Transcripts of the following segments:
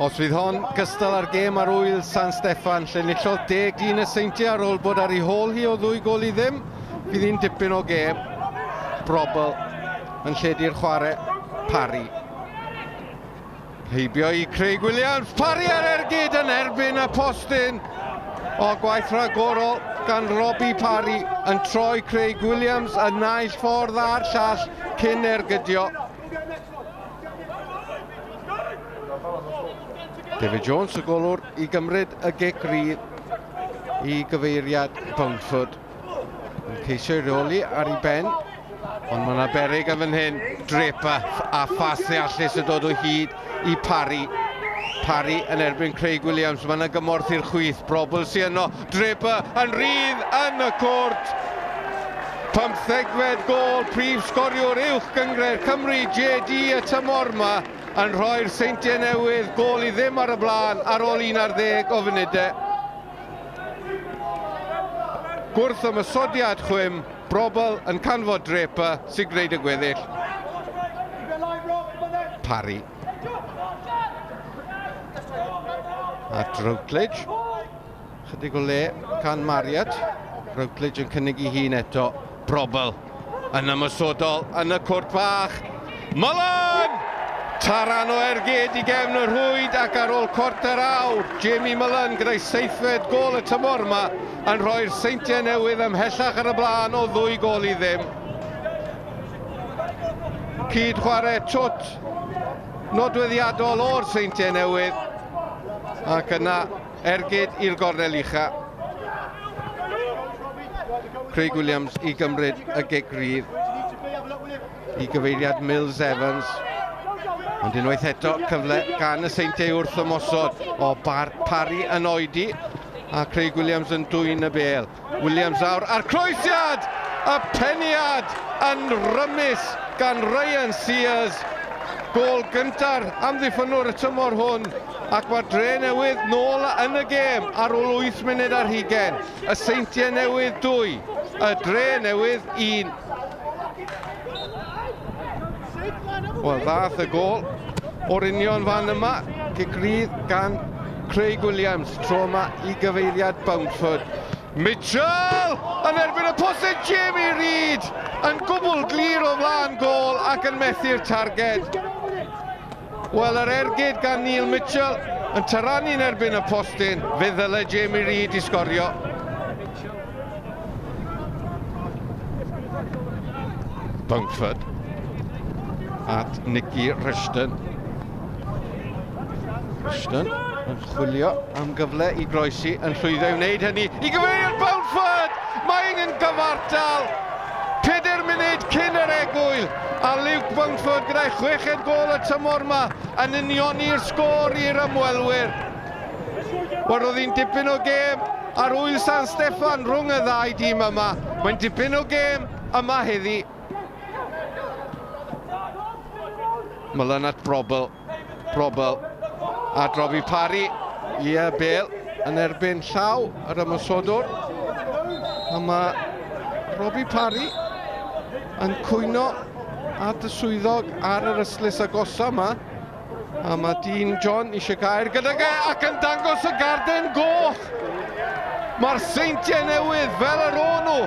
Os fydd hon gystal ar gêm ar wyl San Steffan, lle nillodd 10 dyn y Seintiau ar ôl bod ar ei hôl hi o 2 gol i ddim, fydd hi'n dipyn o gêm. Brobl yn lledu'r chwarae, Parry. Heibio i Craig Williams, Parry ar ergyd yn erbyn y postyn. O gwaith rhagorol gan Robbie Parry yn troi Craig Williams yn naill ffordd a'r llall cyn ergydio. David Jones y golwr i gymryd y gic rydd i gyfeiriad Bountford. Yn ceisio i reoli ar ei ben, ond mae yna beryg yn fan hyn. Draper a ffas ddeallus y dod o hyd i Parry. Parry yn erbyn Craig Williams, mae yna gymorth i'r chwith. Brobl sy yno, Draper yn rydd yn y cwrt. 15fed gol, prif sgoriwr uwch gyngred Cymru JD y tymor yma yn rhoi'r Seintiau Newydd gol i ddim ar y blaen ar ôl 11 o funudau. Gwrth ymysodiad chwym, Brobl yn canfod Draper sy'n gwneud y gweddill. Parry. A Routledge. Chydig o le can Mariad. Routledge yn cynnig i hun eto. Brobl yn ymysodol yn y cwrt bach. Mullen! Taran o ergyd i gefn y rhwyd ac ar ôl cwarter awr, Jamie Mullen gyda'i 7fed gol y tymor yma yn rhoi'r Seintiau Newydd ymhellach ar y blaen o 2 gol i ddim. Cyd chwarae twt nodweddiadol o'r Seintiau Newydd ac yna ergyd i'r gornel ucha. Craig Williams i gymryd y gic rydd i gyfeiriad Mills Evans. Ond unwaith eto cyfle gan y Seintiau wrth ymosod o Parry yn oedi a Craig Williams yn dwyn y bêl. Williams awr ar croesiad! Y peniad yn rymus gan Ryan Sears. Gol gynta'r amddiffynwr y tymor hwn ac mae Drenewydd nôl yn y gêm ar ôl 8 munud ar 20. Y Seintiau Newydd 2, y Drenewydd 1. Wel, ddath y gol o'r union fan yma, gic rydd gan Craig Williams, tro yma i gyfeiriad Bountford. Mitchell yn erbyn y postyn, Jamie Reid yn gwbl glir o flaen gol ac yn methu'r targed. Wel, yr ergyd gan Neil Mitchell yn tyrannu'n erbyn y postyn, fe ddyle Jamie Reid i sgorio. Bountford at Nicky Rushton. Rushton yn chwilio am gyfle i groesi yn llwyddo i wneud hynny i gyfeiriad Bountford! Mae'n yn gyfartal! 4 munud cyn yr egwyl a Luke Bountford gyda'i 6fed gol y tymor yma yn unioni'r sgôr i'r ymwelwyr. Wel, oedd hi'n dipyn o gêm ar wyl San Steffan rhwng y 2 dîm yma. Mae'n dipyn o gêm yma heddi. Mullen at Brobl a drobi Parry i bêl yn erbyn llaw yr ymosodwr. A mae Robbie Parry yn cwyno at y swyddog ar yr yslys agosa yma. A mae Dean John eisiau gair gyda ge ac yn dangos y garden goch. Mae'r Seintiau Newydd fel yr o'n nhw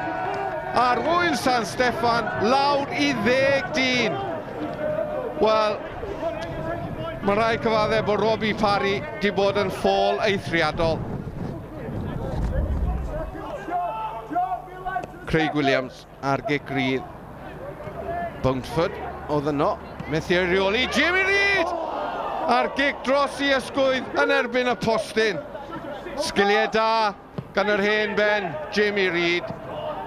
ar wyl San Steffan lawr i 10 dyn. Wel, mae rai cyfaddau bod Robbie Parry di bod yn ffôl eithriadol. Craig Williams ar gic rydd. Bountford oedd yno, methu ei reoli. Jamie Reid ar gic dros i ysgwydd yn erbyn y postyn. Sgiliau da gan yr hen ben, Jamie Reid.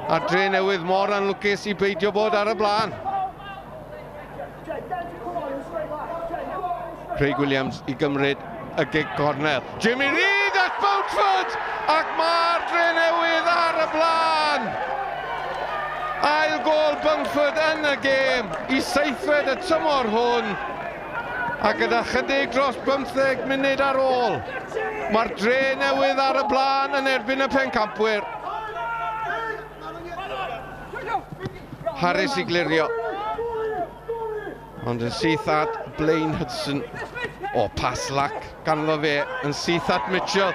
A Drenewydd mor anlwcus i beidio bod ar y blaen. Craig Williams i gymryd y gic cornel. Jamie Reid at Bountford ac mae'r Drenewydd ar y blaen. Ail gol Bountford yn y gêm i 7fed y tymor hwn. A gyda chydig dros 15 munud ar ôl, mae'r Drenewydd ar y blaen yn erbyn y pencampwyr. Harris i glirio. Ond yn syth at Blaine Hudson. O, pas lac ganlo fe yn syth at Mitchell.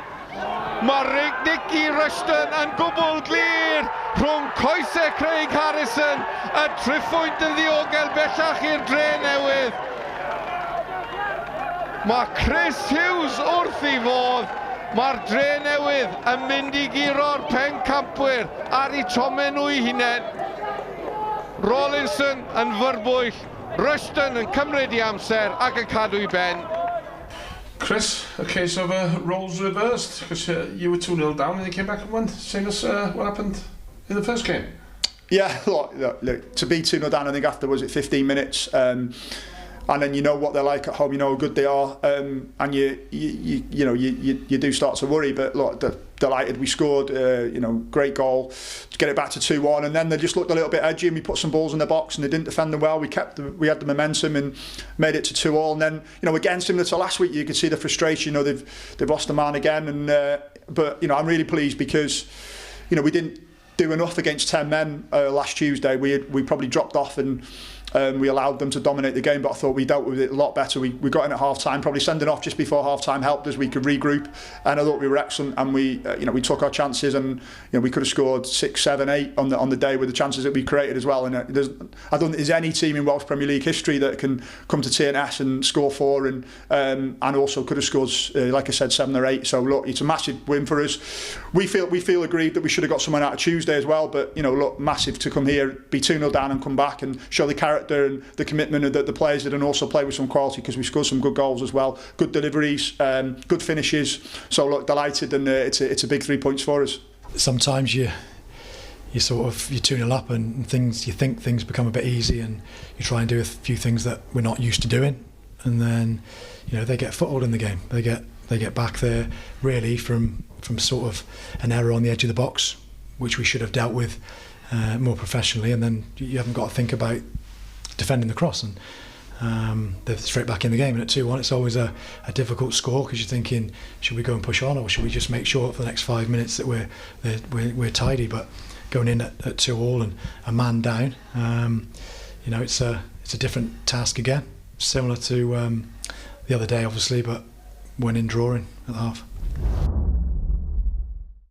Mae Nicky Rushton yn gwbl glir rhwng coesau Craig Harrison, y triffwynt yn ddiogel bellach i'r Drenewydd. Mae Chris Hughes wrth i fodd. Mae'r Drenewydd yn mynd i guro'r pencampwyr ar eu tomen nhw eu hunain. Rawlinson yn fyrbwyll, Rushton yn cymryd i amser ac yn cadw i ben. Chris, a case of roles reversed, because you were 2-0 down and you came back and won. Same as what happened in the first game. Yeah, look, to be 2-0 down, I think after, was it 15 minutes, and then you know what they're like at home, you know how good they are, and you do start to worry. But look, delighted we scored, great goal to get it back to 2-1, and then they just looked a little bit edgy, and we put some balls in the box, and they didn't defend them well. We had the momentum and made it to 2-2, and then again, similar to last week, you could see the frustration. They've lost a man again, and but I'm really pleased because we didn't do enough against 10 men last Tuesday. We probably dropped off and we allowed them to dominate the game, but I thought we dealt with it a lot better. We got in at half time, probably sending off just before half time helped us. We could regroup, and I thought we were excellent, and we took our chances, and we could have scored 6, 7, 8 on the day with the chances that we created as well. And I don't think there's any team in Welsh Premier League history that can come to TNS and score 4 and also could have scored like I said 7 or 8. So look, it's a massive win for us. We feel aggrieved that we should have got someone out of Tuesday as well, but look, massive to come here, be 2-0 down and come back and show the character and the commitment that the players did, and also play with some quality, because we scored some good goals as well, good deliveries, good finishes. So look, delighted, and it's a big 3 points for us. Sometimes you're 2-0 up and you think things become a bit easy, and you try and do a few things that we're not used to doing, and then they get a foothold in the game. They get back there really from sort of an error on the edge of the box, which we should have dealt with more professionally, and then you haven't got to think about defending the cross, and they're straight back in the game. And at 2-1, it's always a difficult score, because you're thinking, should we go and push on, or should we just make sure for the next 5 minutes that we're tidy? But going in at 2-2 and a man down, it's a different task again, similar to the other day, obviously, but winning, drawing at the half.